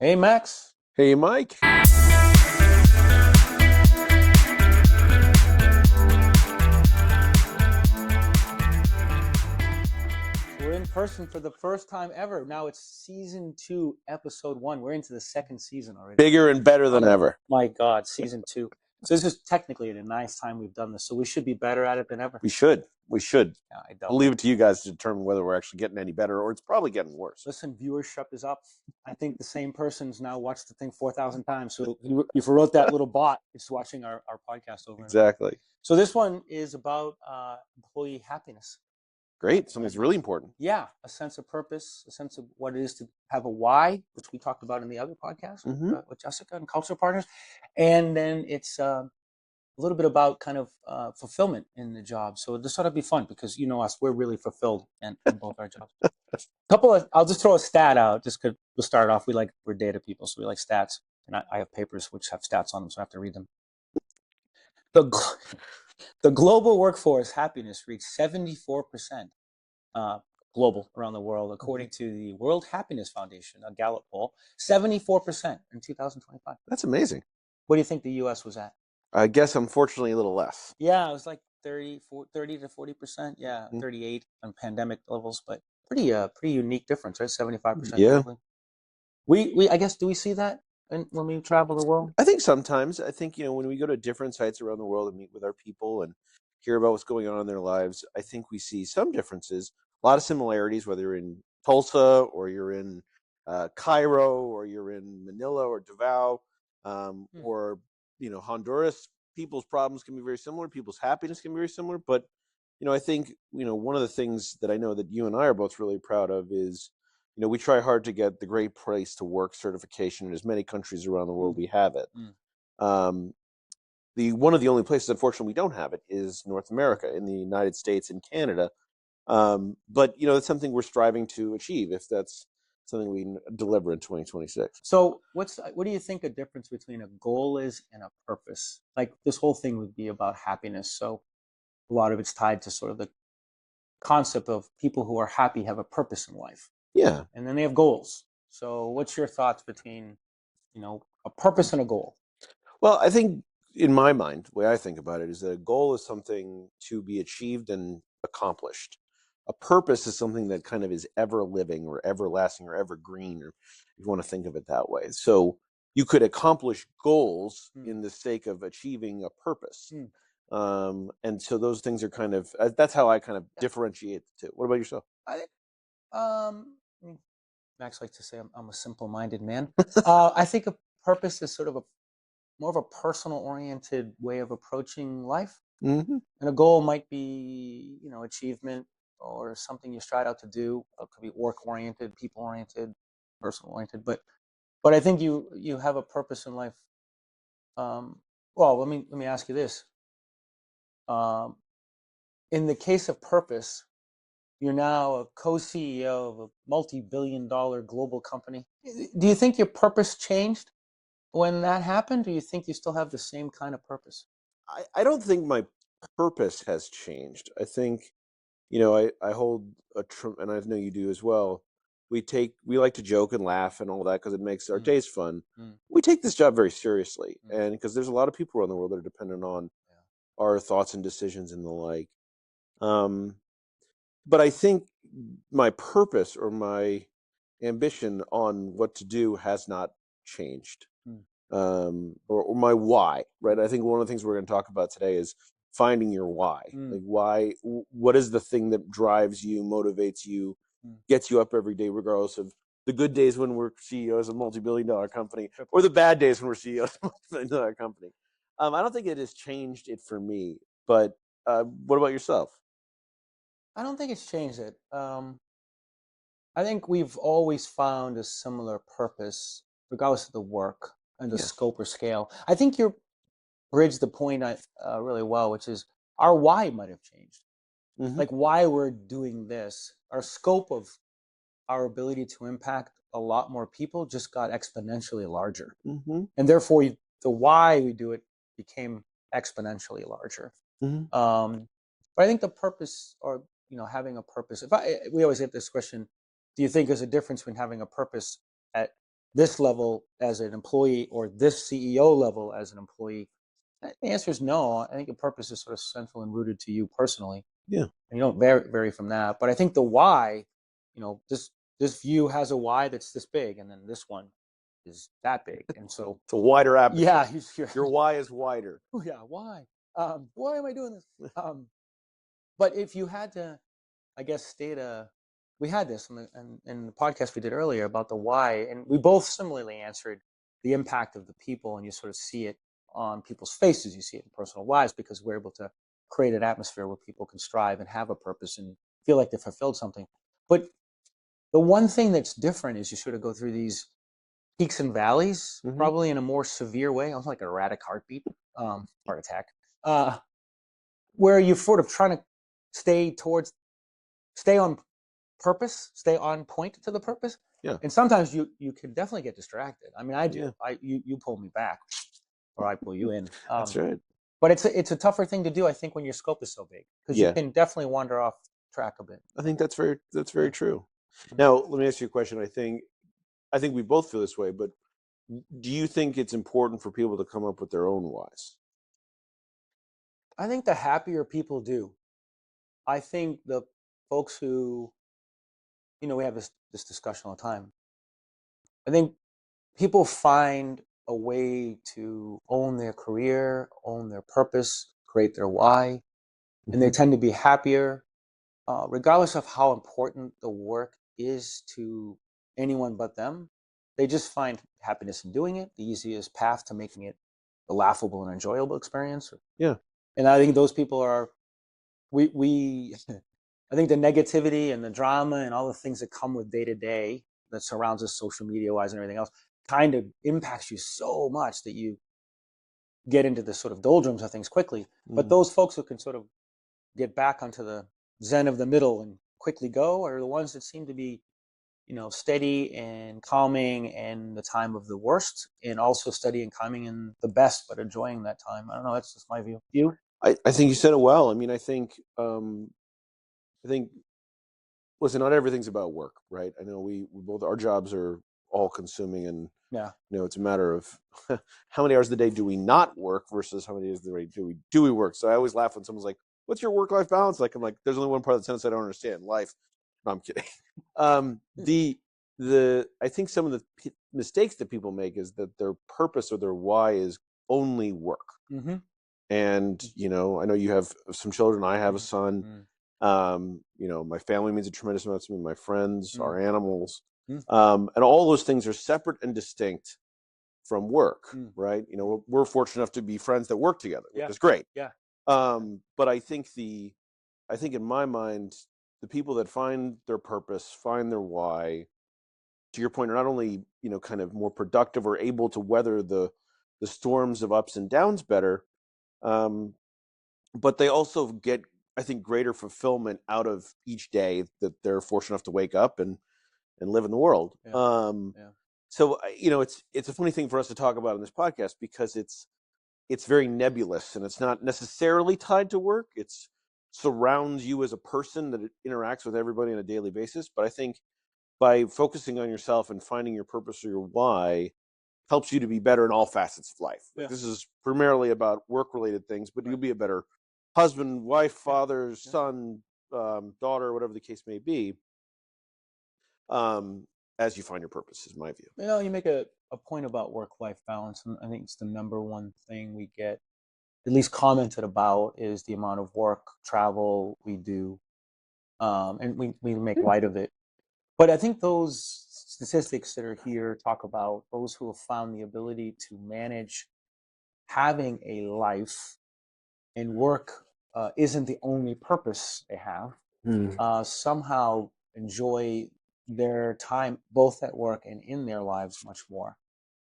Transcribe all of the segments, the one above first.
Hey, Max. Hey, Mike. We're in person for the first time ever. Now it's season 2, episode 1. We're into the second season already. Bigger and better than ever. My God, season 2. So this is technically the ninth time we've done this. So we should be better at it than ever. We should. We should. Yeah, I I'll doubt. leave it to you guys to determine whether we're actually getting any better or it's probably getting worse. Listen, viewership is up. I think the same person's now watched the thing 4,000 times. So if you wrote that little bot, it's watching our podcast over and over. Exactly. So this one is about employee happiness. Great. Something's really important. Yeah, a sense of purpose, a sense of what it is to have a why, which we talked about in the other podcast with Jessica and Culture Partners. And then it's a little bit about kind of fulfillment in the job. So this ought to be fun because you know us, we're really fulfilled in both our jobs. I'll just throw a stat out just because we'll start off. We're data people, so we like stats. And I have papers which have stats on them, so I have to read them. The global workforce happiness reached 74%. Global around the world, according to the World Happiness Foundation, a Gallup poll, 74% in 2025. That's amazing. What do you think the U.S. was at? I guess, unfortunately, a little less. Yeah, it was like 30 to 40%. Yeah, 38 on pandemic levels, but pretty unique difference, right? 75%. Yeah. We I guess, do we see that when we travel the world? I think sometimes. I think, when we go to different sites around the world and meet with our people and hear about what's going on in their lives, I think we see some differences, a lot of similarities, whether you're in Tulsa or you're in Cairo or you're in Manila or Davao or, Honduras. People's problems can be very similar. People's happiness can be very similar. But, I think, one of the things that I know that you and I are both really proud of is, we try hard to get the Great Place to Work certification in as many countries around the world we have it. Um, one of the only places, unfortunately, we don't have it is North America, in the United States and Canada. But it's something we're striving to achieve if that's something we can deliver in 2026. So what do you think a difference between a goal is and a purpose? Like this whole thing would be about happiness. So a lot of it's tied to sort of the concept of people who are happy have a purpose in life. Yeah. And then they have goals. So what's your thoughts between, a purpose and a goal? Well, I think in my mind, the way I think about it is that a goal is something to be achieved and accomplished. A purpose is something that kind of is ever living or everlasting or evergreen, or if you want to think of it that way. So you could accomplish goals in the sake of achieving a purpose. And so those things are kind of, that's how I kind of differentiate the two. What about yourself? Max likes to say I'm a simple-minded man. I think a purpose is sort of more of a personal-oriented way of approaching life. And a goal might be, achievement or something you strive out to do. It could be work-oriented, people-oriented, personal-oriented. But I think you have a purpose in life. Well, let me ask you this. In the case of purpose, you're now a co-CEO of a multi-billion-dollar global company. Do you think your purpose changed when that happened? Or do you think you still have the same kind of purpose? I don't think my purpose has changed. I think, I hold and I know you do as well. We like to joke and laugh and all that because it makes our days fun. We take this job very seriously, and because there's a lot of people around the world that are dependent on our thoughts and decisions and the like. But I think my purpose or my ambition on what to do has not changed. Or my why, right? I think one of the things we're going to talk about today is finding your why. Like why, what is the thing that drives you, motivates you, gets you up every day, regardless of the good days when we're CEOs of a multi-billion-dollar company or the bad days when we're CEOs of a multi-billion-dollar company. I don't think it has changed it for me, but what about yourself? I don't think it's changed it. I think we've always found a similar purpose, regardless of the work and the scope or scale. I think you bridged the point really well, which is our why might have changed. Like why we're doing this, our scope of our ability to impact a lot more people just got exponentially larger. And therefore, the why we do it became exponentially larger. But I think the purpose, or having a purpose. We always get this question: do you think there's a difference between having a purpose at this level as an employee or this CEO level as an employee? The answer is no. I think the purpose is sort of central and rooted to you personally, Yeah. and you don't vary from that. But I think the why, this view has a why that's this big, and then this one is that big, and so It's a wider aperture. yeah, Your why is wider. yeah, why? Why am I doing this? But if you had to, I guess, we had this in the podcast we did earlier about the why, and we both similarly answered the impact of the people, and you sort of see it on people's faces, you see it in personal lives, because we're able to create an atmosphere where people can strive and have a purpose and feel like they fulfilled something. But the one thing that's different is you sort of go through these peaks and valleys, Hmm. probably in a more severe way, almost like a erratic heartbeat, heart attack, uh, where you're sort of trying to stay towards, stay on purpose, stay on point to the purpose. Yeah. And sometimes you can definitely get distracted. I mean, I do. Yeah. You pull me back, or I pull you in. That's right. But it's a tougher thing to do, I think, when your scope is so big, because you Yeah. can definitely wander off track a bit. I think that's very Yeah. true. Mhm. Now, let me ask you a question. I think we both feel this way, but do you think it's important for people to come up with their own whys? I think the happier people do. I think the folks who, we have this discussion all the time. I think people find a way to own their career, own their purpose, create their why, and they Hmm. tend to be happier, regardless of how important the work is to anyone but them. They just find happiness in doing it, the easiest path to making it a laughable and enjoyable experience. Yeah. And I think those people are, we I think the negativity and the drama and all the things that come with day to day that surrounds us, social media wise and everything else, kind of impacts you so much that you get into the sort of doldrums of things quickly. But Hmm. those folks who can sort of get back onto the zen of the middle and quickly go are the ones that seem to be, steady and calming in the time of the worst, and also steady and calming in the best, but enjoying that time. I don't know. That's just my view. You? I think you said it well. I mean, I think listen, not everything's about work, right? I know we both our jobs are all consuming, and Yeah. it's a matter of how many hours a day do we not work versus how many hours a day do we work. So I always laugh when someone's like, "What's your work life balance like?" I'm like, "There's only one part of the sentence I don't understand. Life." No, I'm kidding. The I think some of the mistakes that people make is that their purpose or their why is only work. Mm-hmm. And I know you have some children. I have a son. Mm-hmm. My family means a tremendous amount to me. My friends, Mm-hmm. our animals, and all those things are separate and distinct from work, Mm-hmm. right? We're fortunate enough to be friends that work together, which Yeah. is great. Yeah. But I think in my mind, the people that find their purpose, find their why, to your point, are not only kind of more productive or able to weather the storms of ups and downs better, um, but they also get, I think, greater fulfillment out of each day that they're fortunate enough to wake up and live in the world. Yeah. Yeah. So it's a funny thing for us to talk about in this podcast because it's very nebulous and it's not necessarily tied to work. It's surrounds you as a person that it interacts with everybody on a daily basis. But I think by focusing on yourself and finding your purpose or your why helps you to be better in all facets of life. Like Yeah. this is primarily about work related things, but you'll Right. be a better husband, wife, Yeah. father, Yeah. son, daughter, whatever the case may be, um, as you find your purpose, is my view. You make a point about work-life balance, and I think it's the number one thing we get at least commented about is the amount of work, travel we do, and we make Yeah. light of it. But I think those statistics that are here talk about those who have found the ability to manage having a life, and work isn't the only purpose they have, Mm. somehow enjoy their time both at work and in their lives much more.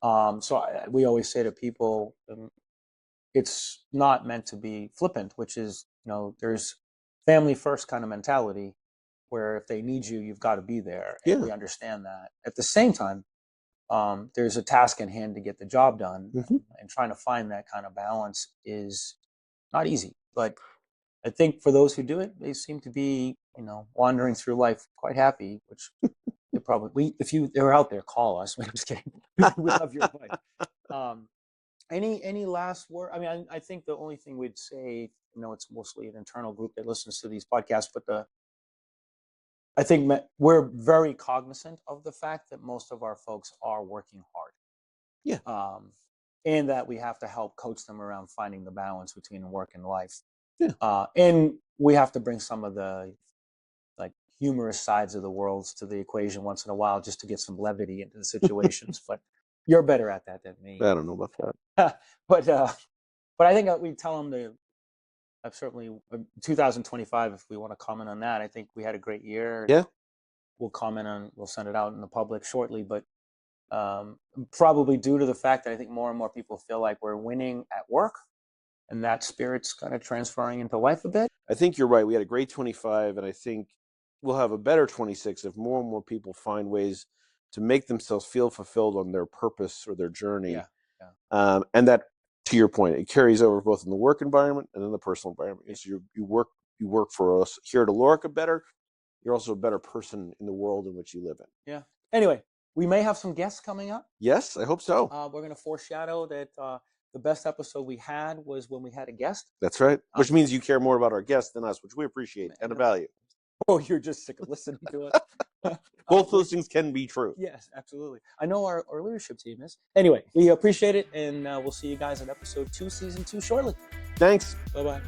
We always say to people, it's not meant to be flippant, which is, there's family first kind of mentality where if they need you, you've got to be there. And Yeah. we understand that. At the same time, there's a task in hand to get the job done. Hmm. And trying to find that kind of balance is not easy. But I think for those who do it, they seem to be, wandering through life quite happy, which they're out there, call us. I'm just kidding. We love your advice. Um, any last word? I mean, I think the only thing we'd say, it's mostly an internal group that listens to these podcasts, but I think we're very cognizant of the fact that most of our folks are working hard. Yeah. And that we have to help coach them around finding the balance between work and life. Yeah. And we have to bring some of the like humorous sides of the world to the equation once in a while just to get some levity into the situations. But you're better at that than me. I don't know about that. But I think we tell them to. I've certainly 2025. If we want to comment on that, I think we had a great year. Yeah. We'll send it out in the public shortly, but probably due to the fact that I think more and more people feel like we're winning at work, and that spirit's kind of transferring into life a bit. I think you're right. We had a great 25, and I think we'll have a better 26 if more and more people find ways to make themselves feel fulfilled on their purpose or their journey. Yeah. And that, to your point, it carries over both in the work environment and in the personal environment. Yeah. So you work for us here to Lorica better. You're also a better person in the world in which you live in. Yeah. Anyway, we may have some guests coming up. Yes, I hope so. We're going to foreshadow that the best episode we had was when we had a guest. That's right. Which means you care more about our guests than us, which we appreciate and value. Oh, you're just sick of listening to it. Both those things can be true. Yes, absolutely. I know our leadership team is. Anyway, we appreciate it, and we'll see you guys in episode 2, season 2 shortly. Thanks. Bye-bye.